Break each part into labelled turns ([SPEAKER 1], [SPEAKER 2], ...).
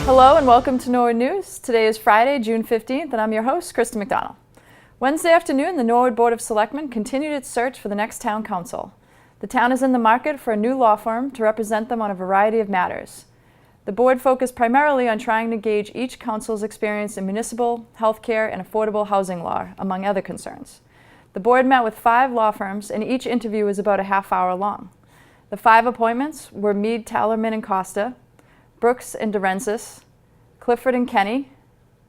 [SPEAKER 1] Hello and welcome to Norwood News. Today is Friday, June 15th, and I'm your host, Krista McDonald. Wednesday afternoon, the Norwood Board of Selectmen continued its search for the next town council. The town is in the market for a new law firm to represent them on a variety of matters. The board focused primarily on trying to gauge each council's experience in municipal, healthcare, and affordable housing law, among other concerns. The board met with 5 law firms, and each interview was about a half hour long. The 5 appointments were Mead, Tallerman and Costa, Brooks and DeRenzis, Clifford and Kenny,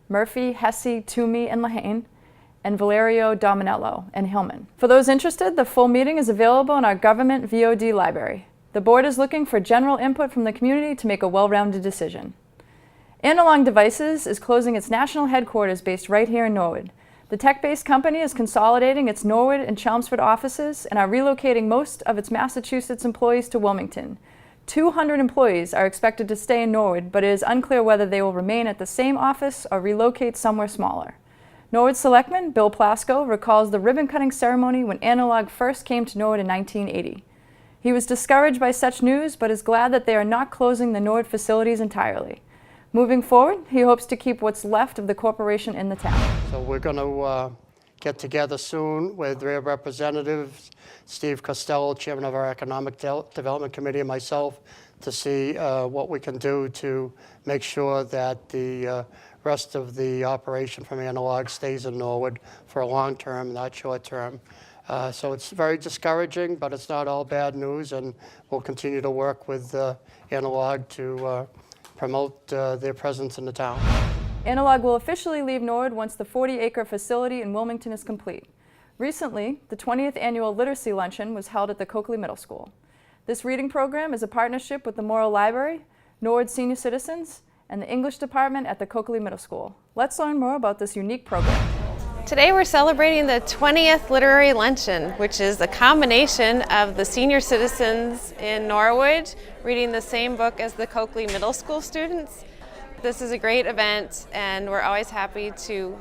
[SPEAKER 1] Murphy, Hesse, Toomey and Lehane, and Valerio, Dominello and Hillman. For those interested, the full meeting is available in our government VOD library. The board is looking for general input from the community to make a well-rounded decision. Analog Devices is closing its national headquarters based right here in Norwood. The tech-based company is consolidating its Norwood and Chelmsford offices and are relocating most of its Massachusetts employees to Wilmington. 200 employees are expected to stay in Norwood, but it is unclear whether they will remain at the same office or relocate somewhere smaller. Norwood Selectman Bill Plasko recalls the ribbon-cutting ceremony when Analog first came to Norwood in 1980. He was discouraged by such news, but is glad that they are not closing the Norwood facilities entirely. Moving forward, he hopes to keep what's left of the corporation in the town.
[SPEAKER 2] So we're going to get together soon with their representatives, Steve Costello, chairman of our Economic Development Committee, and myself, to see what we can do to make sure that the rest of the operation from Analog stays in Norwood for a long term, not short term. So it's very discouraging, but it's not all bad news, and we'll continue to work with Analog to promote their presence in the town.
[SPEAKER 1] Analog will officially leave Norwood once the 40-acre facility in Wilmington is complete. Recently, the 20th annual Literacy Luncheon was held at the Coakley Middle School. This reading program is a partnership with the Morrill Library, Norwood Senior Citizens, and the English Department at the Coakley Middle School. Let's learn more about this unique program.
[SPEAKER 3] Today we're celebrating the 20th Literary Luncheon, which is a combination of the senior citizens in Norwood reading the same book as the Coakley Middle School students. This is a great event, and we're always happy to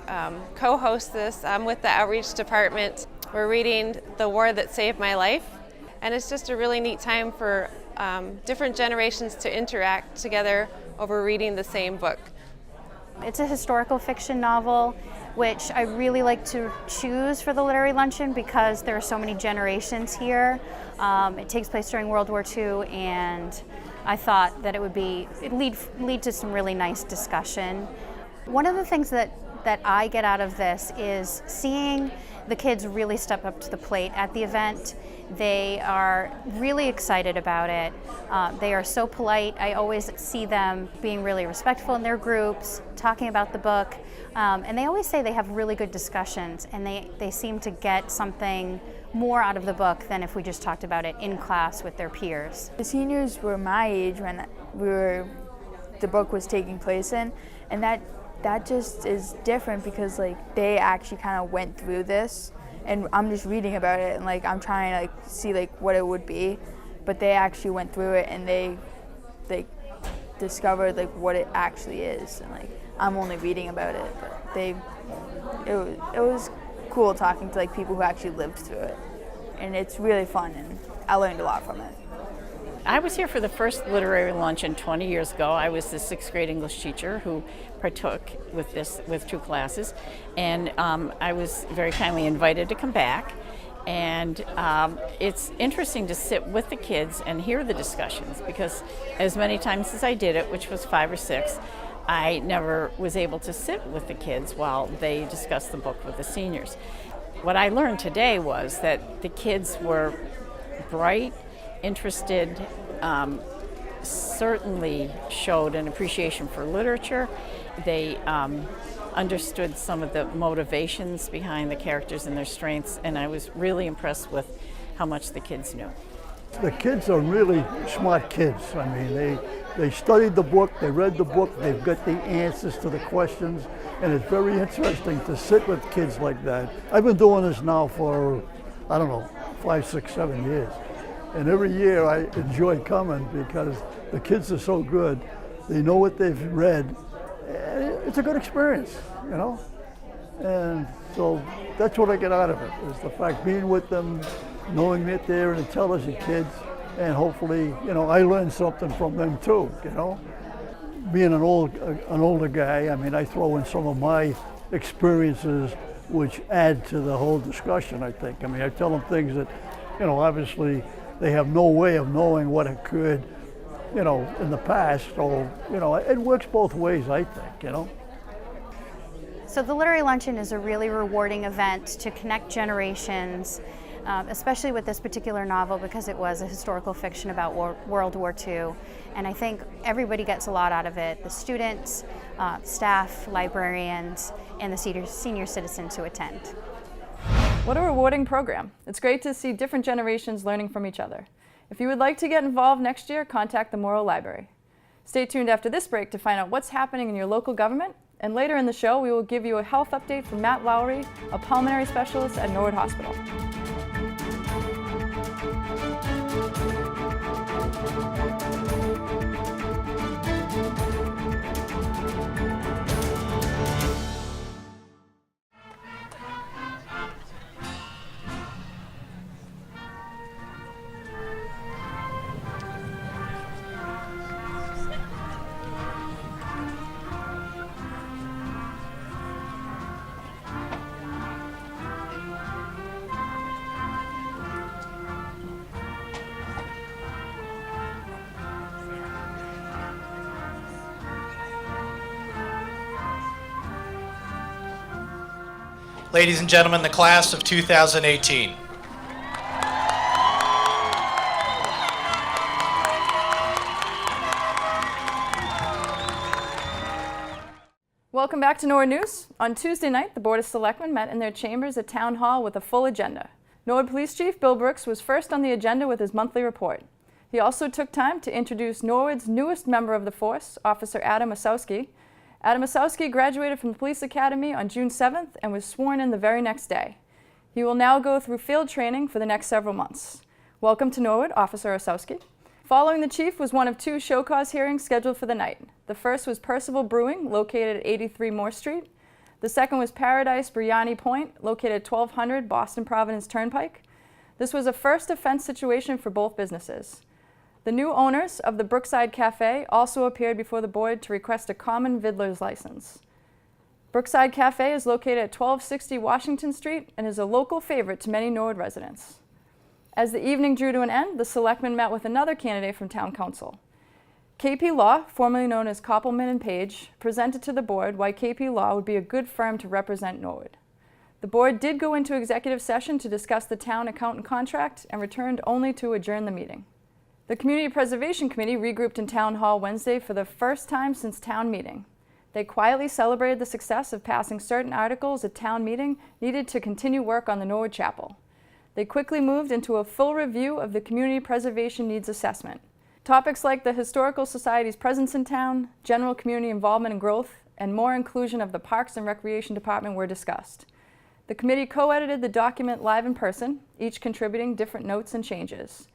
[SPEAKER 3] co-host this. I'm with the Outreach Department. We're reading The War That Saved My Life, and it's just a really neat time for different generations to interact together over reading the same book.
[SPEAKER 4] It's a historical fiction novel, which I really like to choose for the Literary Luncheon because there are so many generations here. It takes place during World War II, and I thought that it'd lead to some really nice discussion. One of the things that I get out of this is seeing the kids really step up to the plate at the event. They are really excited about it. They are so polite. I always see them being really respectful in their groups, talking about the book, and they always say they have really good discussions, and they seem to get something more out of the book than if we just talked about it in class with their peers.
[SPEAKER 5] The seniors were my age when the book was taking place in, and that just is different because like they actually kind of went through this, and I'm just reading about it and like I'm trying to like see like what it would be, but they actually went through it and they discovered like what it actually is, and like I'm only reading about it, but it was cool talking to like people who actually lived through it, and it's really fun, and I learned a lot from it.
[SPEAKER 6] I was here for the first literary luncheon 20 years ago. I was the 6th grade English teacher who partook with 2 classes, and I was very kindly invited to come back. And it's interesting to sit with the kids and hear the discussions, because as many times as I did it, which was 5 or 6, I never was able to sit with the kids while they discussed the book with the seniors. What I learned today was that the kids were bright, interested, certainly showed an appreciation for literature. They understood some of the motivations behind the characters and their strengths, and I was really impressed with how much the kids knew.
[SPEAKER 7] The kids are really smart kids. I mean, they studied the book, they read the book, they've got the answers to the questions, and it's very interesting to sit with kids like that. I've been doing this now for, I don't know, 5, 6, 7 years. And every year I enjoy coming because the kids are so good. They know what they've read. It's a good experience, you know? And so that's what I get out of it, is the fact being with them, knowing that they're intelligent kids, and hopefully, you know, I learn something from them too, you know? being an older guy, I mean, I throw in some of my experiences which add to the whole discussion, I think. I mean, I tell them things that, you know, obviously they have no way of knowing what occurred, you know, in the past. So, you know, it works both ways, I think, you know.
[SPEAKER 4] So the Literary Luncheon is a really rewarding event to connect generations, especially with this particular novel because it was a historical fiction about World War II. And I think everybody gets a lot out of it, the students, staff, librarians, and the senior citizens who attend.
[SPEAKER 1] What a rewarding program. It's great to see different generations learning from each other. If you would like to get involved next year, contact the Morrill Library. Stay tuned after this break to find out what's happening in your local government. And later in the show, we will give you a health update from Matt Lowry, a pulmonary specialist at Norwood Hospital.
[SPEAKER 8] Ladies and gentlemen, the class of 2018.
[SPEAKER 1] Welcome back to Norwood News. On Tuesday night, the Board of Selectmen met in their chambers at Town Hall with a full agenda. Norwood Police Chief Bill Brooks was first on the agenda with his monthly report. He also took time to introduce Norwood's newest member of the force, Officer Adam Osowski. Adam Osowski graduated from the Police Academy on June 7th and was sworn in the very next day. He will now go through field training for the next several months. Welcome to Norwood, Officer Osowski. Following the chief was one of two show cause hearings scheduled for the night. The first was Percival Brewing, located at 83 Moore Street. The second was Paradise Briani Point, located at 1200 Boston Providence Turnpike. This was a first offense situation for both businesses. The new owners of the Brookside Cafe also appeared before the board to request a common Vidler's license. Brookside Cafe is located at 1260 Washington Street and is a local favorite to many Norwood residents. As the evening drew to an end, the selectmen met with another candidate from Town Council. KP Law, formerly known as Koppelman and Page, presented to the board why KP Law would be a good firm to represent Norwood. The board did go into executive session to discuss the town accountant contract and returned only to adjourn the meeting. The Community Preservation Committee regrouped in Town Hall Wednesday for the first time since town meeting. They quietly celebrated the success of passing certain articles at town meeting needed to continue work on the Norwood Chapel. They quickly moved into a full review of the Community Preservation Needs Assessment. Topics like the Historical Society's presence in town, general community involvement and growth, and more inclusion of the Parks and Recreation Department were discussed. The committee co-edited the document live in person, each contributing different notes and changes.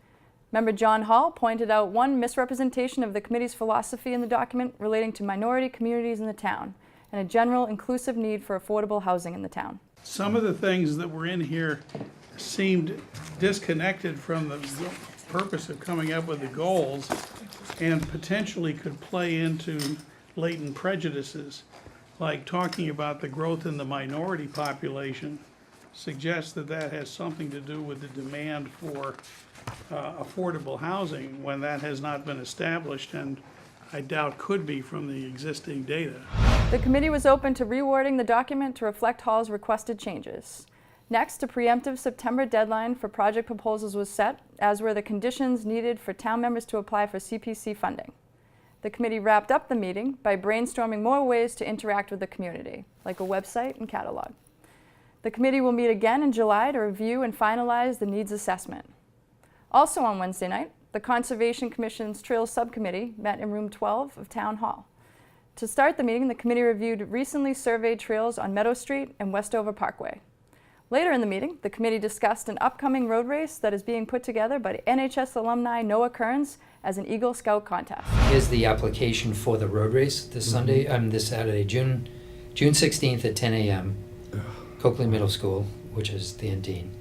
[SPEAKER 1] Member John Hall pointed out one misrepresentation of the committee's philosophy in the document relating to minority communities in the town and a general inclusive need for affordable housing in the town.
[SPEAKER 9] Some of the things that were in here seemed disconnected from the purpose of coming up with the goals and potentially could play into latent prejudices, like talking about the growth in the minority population suggests that that has something to do with the demand for affordable housing when that has not been established and I doubt could be from the existing data.
[SPEAKER 1] The committee was open to rewording the document to reflect Hall's requested changes. Next, a preemptive September deadline for project proposals was set, as were the conditions needed for town members to apply for CPC funding. The committee wrapped up the meeting by brainstorming more ways to interact with the community, like a website and catalog. The committee will meet again in July to review and finalize the needs assessment. Also on Wednesday night, the Conservation Commission's Trails Subcommittee met in room 12 of Town Hall. To start the meeting, the committee reviewed recently surveyed trails on Meadow Street and Westover Parkway. Later in the meeting, the committee discussed an upcoming road race that is being put together by NHS alumni Noah Kearns as an Eagle Scout contest.
[SPEAKER 10] Here's the application for the road race this Saturday, June 16th at 10 a.m. Coakley Middle School, which is the Dean.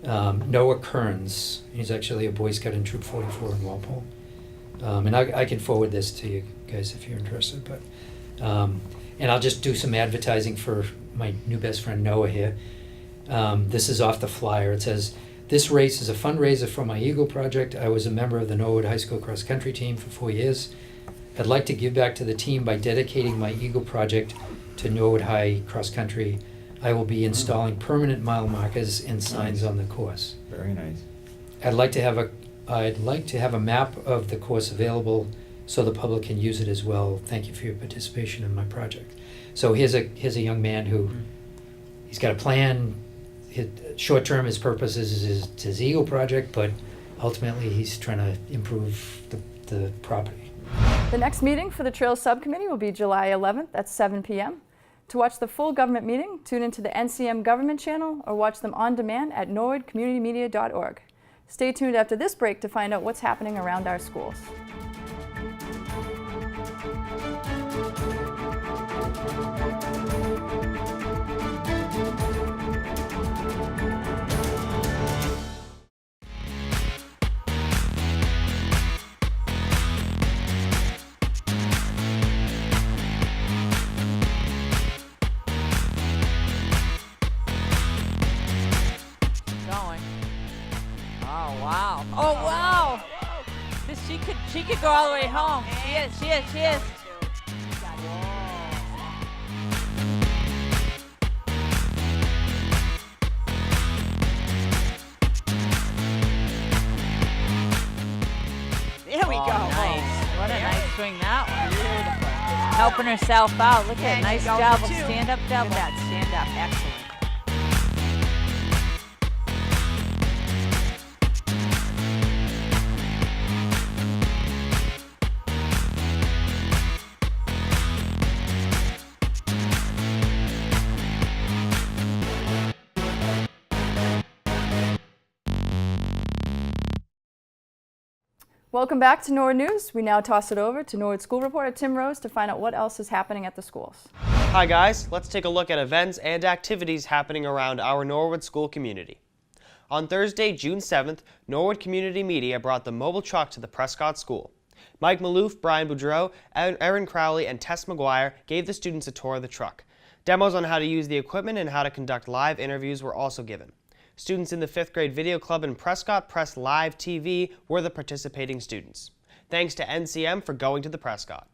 [SPEAKER 10] Noah Kearns, he's actually a Boy Scout in Troop 44 in Walpole. And I can forward this to you guys if you're interested. But and I'll just do some advertising for my new best friend Noah here. This is off the flyer. It says, "This race is a fundraiser for my Eagle Project. I was a member of the Norwood High School cross country team for 4 years. I'd like to give back to the team by dedicating my Eagle Project to Norwood High cross country. I will be installing permanent mile markers and signs on the course.
[SPEAKER 11] Very nice.
[SPEAKER 10] I'd like to have a map of the course available so the public can use it as well. Thank you for your participation in my project." So here's a young man who he's got a plan. Short term, his purpose is his Eagle Project, but ultimately he's trying to improve the property.
[SPEAKER 1] The next meeting for the Trails Subcommittee will be July 11th at 7 p.m. To watch the full government meeting, tune into the NCM Government channel or watch them on demand at norwoodcommunitymedia.org. Stay tuned after this break to find out what's happening around our schools.
[SPEAKER 12] Oh wow! She could go all the way home. She is. There we go. Nice. What a nice swing that one. Beautiful. Helping herself out. Look at nice double. Stand up double. Look at that. Stand up. Excellent.
[SPEAKER 1] Welcome back to Norwood News. We now toss it over to Norwood School reporter Tim Rose to find out what else is happening at the schools.
[SPEAKER 13] Hi guys, let's take a look at events and activities happening around our Norwood school community. On Thursday, June 7th, Norwood Community Media brought the mobile truck to the Prescott School. Mike Maloof, Brian Boudreau, Erin Crowley, and Tess McGuire gave the students a tour of the truck. Demos on how to use the equipment and how to conduct live interviews were also given. Students in the 5th grade video club in Prescott Press Live TV were the participating students. Thanks to NCM for going to the Prescott.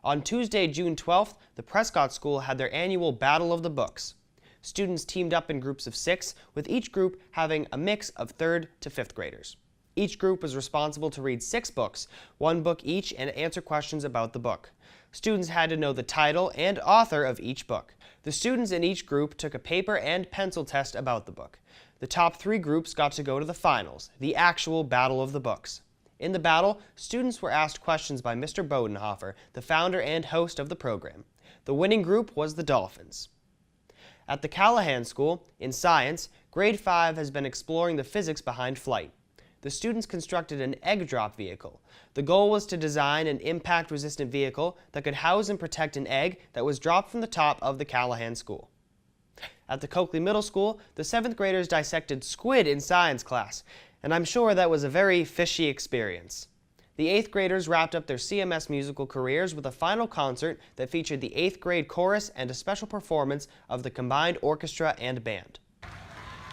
[SPEAKER 13] On Tuesday, June 12th, the Prescott School had their annual Battle of the Books. Students teamed up in groups of 6, with each group having a mix of 3rd to 5th graders. Each group was responsible to read 6 books, 1 book each, and answer questions about the book. Students had to know the title and author of each book. The students in each group took a paper and pencil test about the book. The top 3 groups got to go to the finals, the actual Battle of the Books. In the battle, students were asked questions by Mr. Bodenhofer, the founder and host of the program. The winning group was the Dolphins. At the Callahan School, in science, grade 5 has been exploring the physics behind flight. The students constructed an egg drop vehicle. The goal was to design an impact-resistant vehicle that could house and protect an egg that was dropped from the top of the Callahan School. At the Coakley Middle School, the 7th graders dissected squid in science class, and I'm sure that was a very fishy experience. The 8th graders wrapped up their CMS musical careers with a final concert that featured the 8th grade chorus and a special performance of the combined orchestra and band.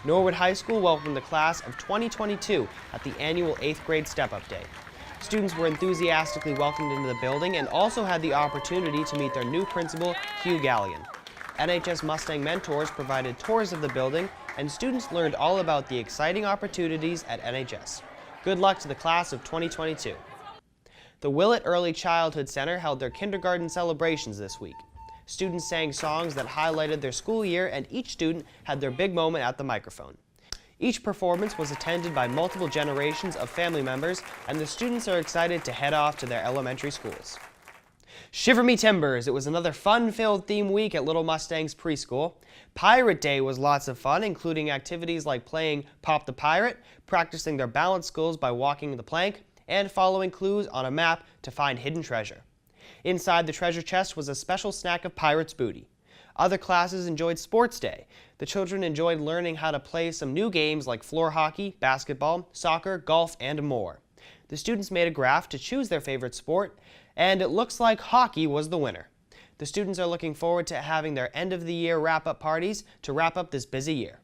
[SPEAKER 13] Norwood High School welcomed the class of 2022 at the annual 8th grade Step-Up Day. Students were enthusiastically welcomed into the building and also had the opportunity to meet their new principal, Hugh Galligan. NHS Mustang mentors provided tours of the building, and students learned all about the exciting opportunities at NHS. Good luck to the class of 2022. The Willett Early Childhood Center held their kindergarten celebrations this week. Students sang songs that highlighted their school year, and each student had their big moment at the microphone. Each performance was attended by multiple generations of family members, and the students are excited to head off to their elementary schools. Shiver me timbers, it was another fun-filled theme week at Little Mustangs Preschool. Pirate Day was lots of fun, including activities like playing Pop the Pirate, practicing their balance skills by walking the plank, and following clues on a map to find hidden treasure. Inside the treasure chest was a special snack of pirate's booty. Other classes enjoyed Sports Day. The children enjoyed learning how to play some new games like floor hockey, basketball, soccer, golf, and more. The students made a graph to choose their favorite sport, and it looks like hockey was the winner. The students are looking forward to having their end-of-the-year wrap-up parties to wrap up this busy year.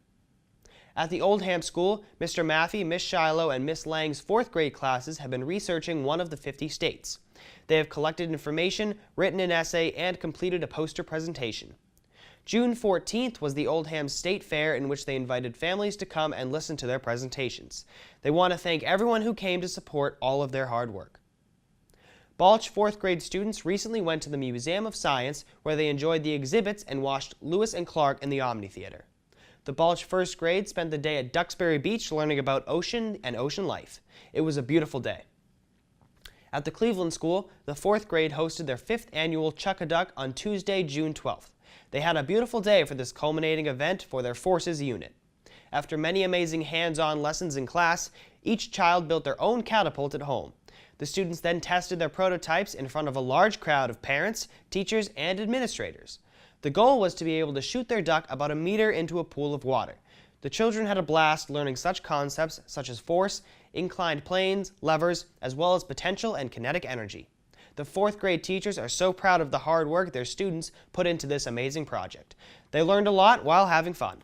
[SPEAKER 13] At the Oldham School, Mr. Maffey, Miss Shiloh, and Miss Lang's 4th grade classes have been researching one of the 50 states. They have collected information, written an essay, and completed a poster presentation. June 14th was the Oldham State Fair, in which they invited families to come and listen to their presentations. They want to thank everyone who came to support all of their hard work. Balch 4th grade students recently went to the Museum of Science, where they enjoyed the exhibits and watched Lewis and Clark in the Omni Theater. The Balch 1st grade spent the day at Duxbury Beach learning about ocean and ocean life. It was a beautiful day. At the Cleveland School, the 4th grade hosted their 5th annual Chuck-a-Duck on Tuesday, June 12th. They had a beautiful day for this culminating event for their Forces unit. After many amazing hands-on lessons in class, each child built their own catapult at home. The students then tested their prototypes in front of a large crowd of parents, teachers, and administrators. The goal was to be able to shoot their duck about a meter into a pool of water. The children had a blast learning such concepts such as force, inclined planes, levers, as well as potential and kinetic energy. The 4th grade teachers are so proud of the hard work their students put into this amazing project. They learned a lot while having fun.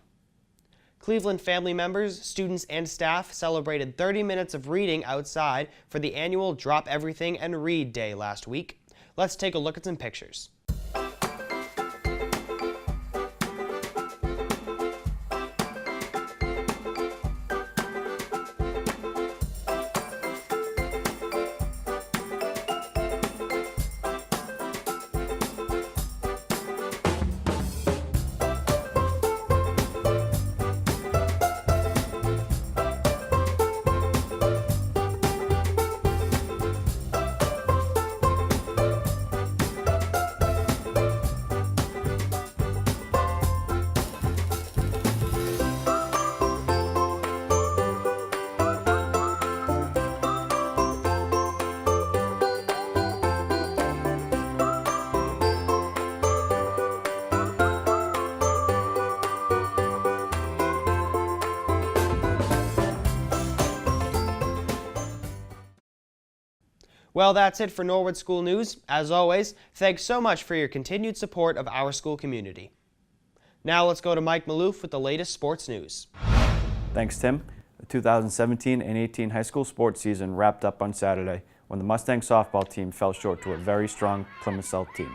[SPEAKER 13] Cleveland family members, students, and staff celebrated 30 minutes of reading outside for the annual Drop Everything and Read Day last week. Let's take a look at some pictures. Well, that's it for Norwood School News. As always, thanks so much for your continued support of our school community. Now let's go to Mike Maloof with the latest sports news.
[SPEAKER 11] Thanks, Tim. The 2017 and 18 high school sports season wrapped up on Saturday when the Mustang softball team fell short to a very strong Plymouth South team.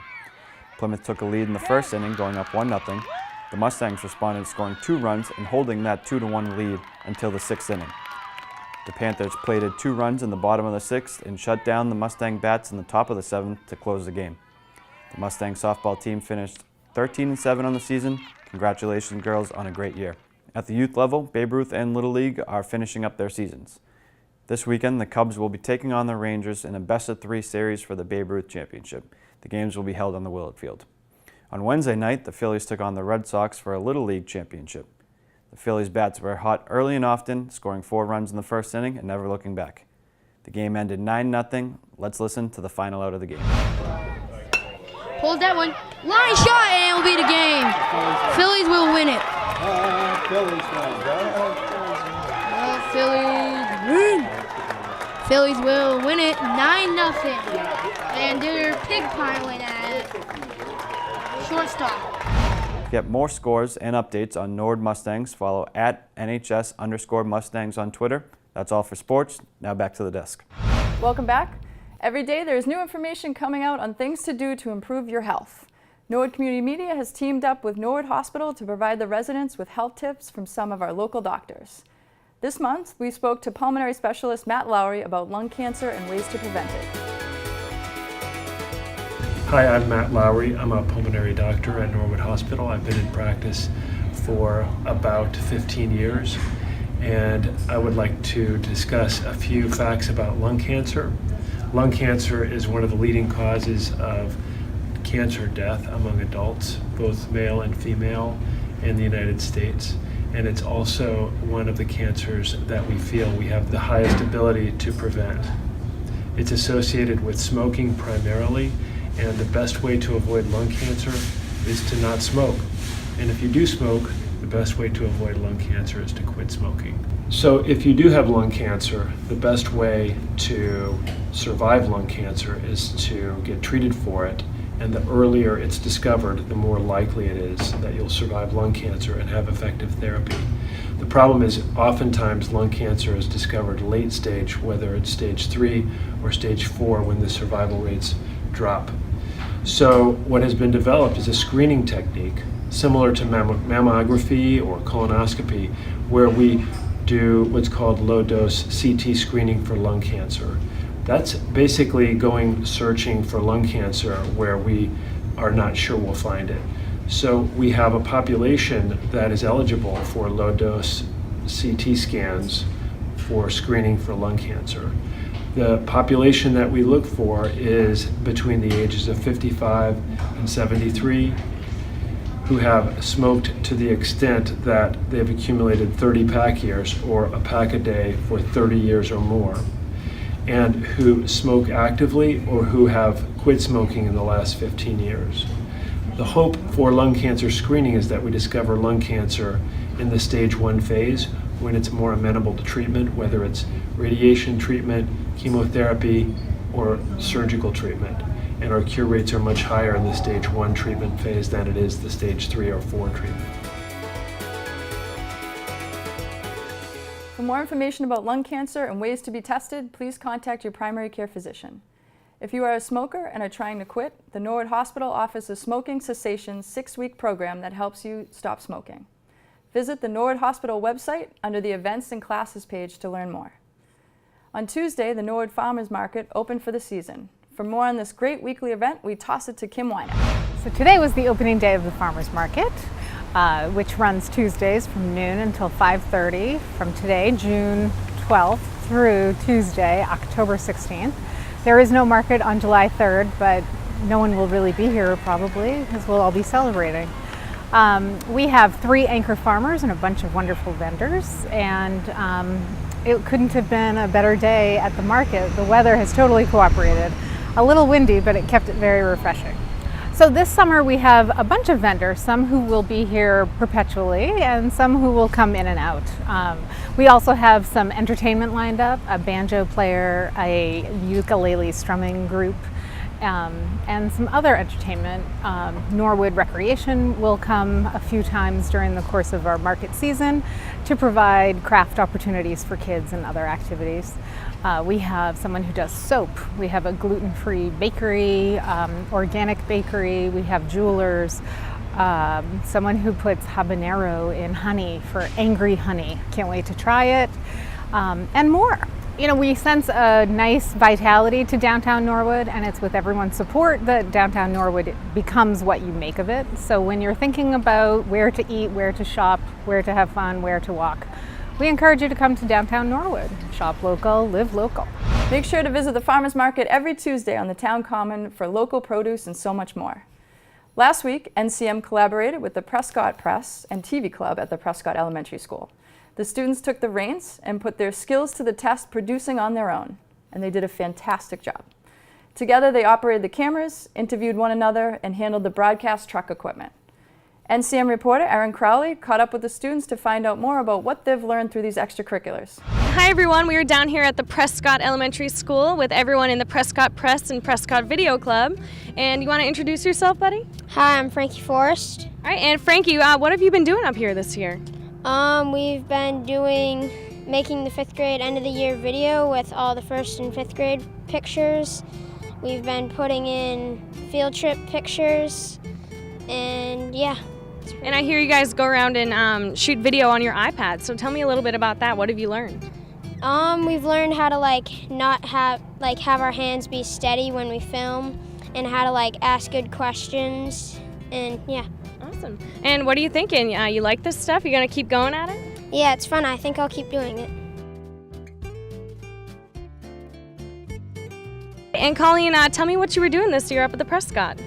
[SPEAKER 11] Plymouth took a lead in the first inning, going up 1-0. The Mustangs responded, scoring 2 runs and holding that 2-1 lead until the 6th inning. The Panthers plated 2 runs in the bottom of the 6th and shut down the Mustang bats in the top of the 7th to close the game. The Mustang softball team finished 13-7 on the season. Congratulations, girls, on a great year. At the youth level, Babe Ruth and Little League are finishing up their seasons. This weekend, the Cubs will be taking on the Rangers in a best-of-3 series for the Babe Ruth Championship. The games will be held on the Willard Field. On Wednesday night, the Phillies took on the Red Sox for a Little League Championship. The Phillies' bats were hot early and often, scoring 4 runs in the first inning and never looking back. The game ended 9-0. Let's listen to the final out of the game.
[SPEAKER 14] Hold that one. Line shot, and it will be the game. Phillies will win it. Phillies will win it 9-0. And they're pig piling at shortstop.
[SPEAKER 11] To get more scores and updates on Norwood Mustangs, follow at @NHS_Mustangs on Twitter. That's all for sports. Now back to the desk.
[SPEAKER 1] Welcome back. Every day there's new information coming out on things to do to improve your health. Norwood Community Media has teamed up with Norwood Hospital to provide the residents with health tips from some of our local doctors. This month, we spoke to pulmonary specialist Matt Lowry about lung cancer and ways to prevent it.
[SPEAKER 15] Hi, I'm Matt Lowry. I'm a pulmonary doctor at Norwood Hospital. I've been in practice for about 15 years, and I would like to discuss a few facts about lung cancer. Lung cancer is one of the leading causes of cancer death among adults, both male and female, in the United States. And it's also one of the cancers that we feel we have the highest ability to prevent. It's associated with smoking primarily, and the best way to avoid lung cancer is to not smoke. And if you do smoke, the best way to avoid lung cancer is to quit smoking. So if you do have lung cancer, the best way to survive lung cancer is to get treated for it, and the earlier it's discovered, the more likely it is that you'll survive lung cancer and have effective therapy. The problem is oftentimes lung cancer is discovered late stage, whether it's stage 3 or stage 4, when the survival rates drop. So what has been developed is a screening technique similar to mammography or colonoscopy, where we do what's called low-dose CT screening for lung cancer. That's basically going searching for lung cancer where we are not sure we'll find it. So we have a population that is eligible for low-dose CT scans for screening for lung cancer. The population that we look for is between the ages of 55 and 73, who have smoked to the extent that they've accumulated 30 pack years or a pack a day for 30 years or more, and who smoke actively or who have quit smoking in the last 15 years. The hope for lung cancer screening is that we discover lung cancer in the stage 1 phase, when it's more amenable to treatment, whether it's radiation treatment, chemotherapy, or surgical treatment. And our cure rates are much higher in the stage 1 treatment phase than it is the stage 3 or 4 treatment.
[SPEAKER 1] For more information about lung cancer and ways to be tested, please contact your primary care physician. If you are a smoker and are trying to quit, the Norwood Hospital offers a smoking cessation 6-week program that helps you stop smoking. Visit the Norwood Hospital website under the Events and Classes page to learn more. On Tuesday, the Norwood Farmers Market opened for the season. For more on this great weekly event, we toss it to Kim Weiner.
[SPEAKER 16] So today was the opening day of the Farmers Market, which runs Tuesdays from noon until 5:30 from today, June 12th, through Tuesday, October 16th. There is no market on July 3rd, but no one will really be here probably, because we'll all be celebrating. We have 3 anchor farmers and a bunch of wonderful vendors, and it couldn't have been a better day at the market. The weather has totally cooperated. A little windy, but it kept it very refreshing. So this summer we have a bunch of vendors, some who will be here perpetually and some who will come in and out. We also have some entertainment lined up, a banjo player, a ukulele strumming group, and some other entertainment. Norwood Recreation will come a few times during the course of our market season to provide craft opportunities for kids and other activities. We have someone who does soap. We have a gluten-free bakery, organic bakery. We have jewelers, someone who puts habanero in honey for angry honey. Can't wait to try it, and more. You know, we sense a nice vitality to downtown Norwood, and it's with everyone's support that downtown Norwood becomes what you make of it. So when you're thinking about where to eat, where to shop, where to have fun, where to walk, we encourage you to come to downtown Norwood. Shop local, live local.
[SPEAKER 1] Make sure to visit the Farmers Market every Tuesday on the Town Common for local produce and so much more. Last week, NCM collaborated with the Prescott Press and TV Club at the Prescott Elementary School. The students took the reins and put their skills to the test producing on their own, and they did a fantastic job. Together they operated the cameras, interviewed one another, and handled the broadcast truck equipment. NCM reporter Erin Crowley caught up with the students to find out more about what they've learned through these extracurriculars.
[SPEAKER 17] Hi everyone, we are down here at the Prescott Elementary School with everyone in the Prescott Press and Prescott Video Club. And you want to introduce yourself, buddy?
[SPEAKER 18] Hi, I'm Frankie Forrest.
[SPEAKER 17] All right, and Frankie, what have you been doing up here this year?
[SPEAKER 18] We've been making the 5th grade end of the year video with all the 1st and 5th grade pictures. We've been putting in field trip pictures, and yeah.
[SPEAKER 17] And I hear you guys go around and shoot video on your iPad, so tell me a little bit about that. What have you learned?
[SPEAKER 18] We've learned how to not have our hands be steady when we film, and how to ask good questions, and yeah.
[SPEAKER 17] Awesome. And what are you thinking? You like this stuff? You gonna keep going at it?
[SPEAKER 18] Yeah, it's fun. I think I'll keep doing it.
[SPEAKER 17] And Colleen, tell me what you were doing this year up at the Prescott.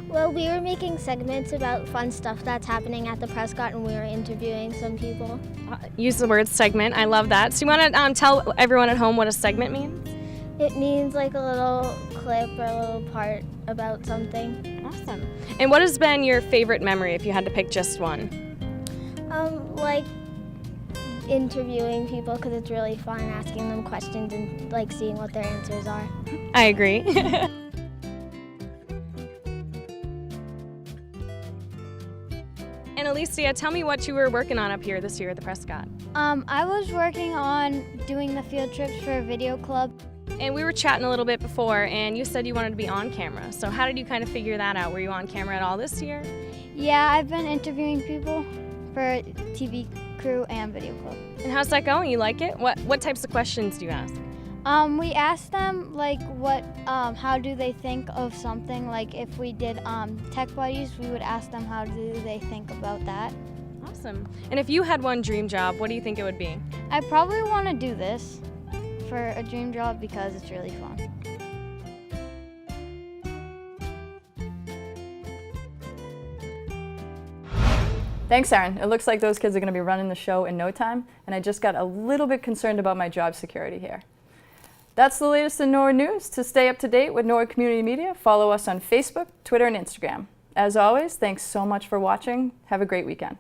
[SPEAKER 14] Well, we were making segments about fun stuff that's happening at the Prescott, and we were interviewing some people.
[SPEAKER 17] Use the word segment. I love that. So you want to tell everyone at home what a segment means?
[SPEAKER 14] It means like a little clip or a little part about something.
[SPEAKER 17] Awesome. And what has been your favorite memory if you had to pick just one?
[SPEAKER 18] Like interviewing people because it's really fun asking them questions and like seeing what their answers are.
[SPEAKER 17] I agree. And Alicia, tell me what you were working on up here this year at the Prescott.
[SPEAKER 18] I was working on doing the field trips for a video club.
[SPEAKER 17] And we were chatting a little bit before, and you said you wanted to be on camera. So how did you kind of figure that out? Were you on camera at all this year?
[SPEAKER 18] Yeah, I've been interviewing people for TV crew and video club.
[SPEAKER 17] And how's that going? You like it? What types of questions do you ask?
[SPEAKER 18] We asked them like how do they think of something. Like if we did tech buddies, we would ask them how do they think about that.
[SPEAKER 17] Awesome. And if you had one dream job, what do you think it would be?
[SPEAKER 18] I probably want to do this for a dream job because it's really fun.
[SPEAKER 1] Thanks, Aaron. It looks like those kids are going to be running the show in no time, and I just got a little bit concerned about my job security here. That's the latest in Norwood news. To stay up to date with Norwood Community Media, follow us on Facebook, Twitter, and Instagram. As always, thanks so much for watching. Have a great weekend.